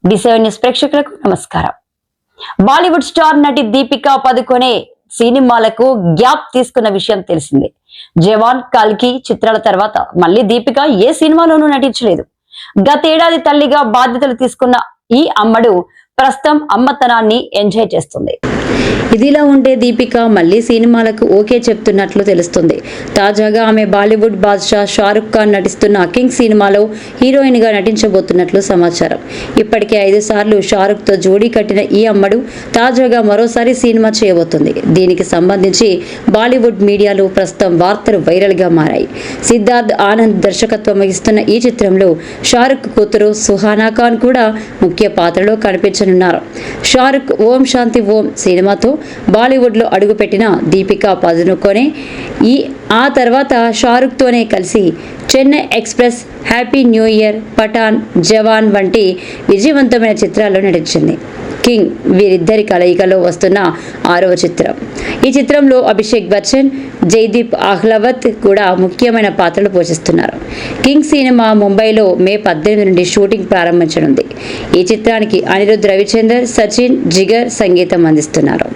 డి7 news ప్రేక్షకులకు నమస్కారం. Bollywood star నటి దీపికా పదుకొనే సినిమాలకు గ్యాప్ తీసుకున్న విషయం తెలిసిందే. జవాన్, కల్కి చిత్రాల తర్వాత మళ్ళీ దీపిక ఏ సినిమాలోనూ నటించలేదు. గతేడాది తల్లిగా బాధ్యతలు తీసుకున్న ఈ అమ్మడు ప్రస్తుతం అమ్మతనాన్ని ఎంజాయ్ చేస్తుంది. ఇదిలా ఉంటే దీపిక మళ్లీ సినిమాలకు ఓకే చెప్తున్నట్లు తెలుస్తుంది. తాజాగా ఆమె బాలీవుడ్ బాద్షా షారుఖ్ ఖాన్ నటిస్తున్న కింగ్ సినిమాలో హీరోయిన్ గా నటించబోతున్నట్లు సమాచారం. ఇప్పటికే 5 సార్లు షారుఖ్ తో జోడీ కట్టిన ఈ అమ్మడు తాజాగా మరోసారి సినిమా చేయబోతుంది. దీనికి సంబంధించి బాలీవుడ్ మీడియాలో ప్రస్తుతం వార్తలు వైరల్ గా మారాయి. సిద్ధార్థ్ ఆనంద్ దర్శకత్వం వహిస్తున్న ఈ చిత్రంలో షారుఖ్ కూతురు సుహానా ఖాన్ కూడా ముఖ్య పాత్రలో కనిపించనున్నారు. షారుఖ్ ఓం శాంతి ఓం సినిమాతో బాలీవుడ్ లో అడుగుపెట్టిన దీపికా పదుకొనే ఆ తర్వాత షారుఖ్ తోనే కలిసి Chennai express, happy new year, Pathaan, Jawan వంటి విజయవంతమైన చిత్రాల్లో నటించింది. కింగ్ వీరిద్దరి కలయికలో వస్తున్న 6వ చిత్రం. ఈ చిత్రంలో అభిషేక్ బచ్చన్, జైదీప్ అహ్లవత్ కూడా ముఖ్యమైన పాత్రలు పోషిస్తున్నారు. కింగ్ సినిమా ముంబైలో మే 18 నుండి షూటింగ్ ప్రారంభించనుంది. ఈ చిత్రానికి అనిరుద్ రవిచందర్, సచిన్, జిగర్ సంగీతం అందిస్తున్నారు.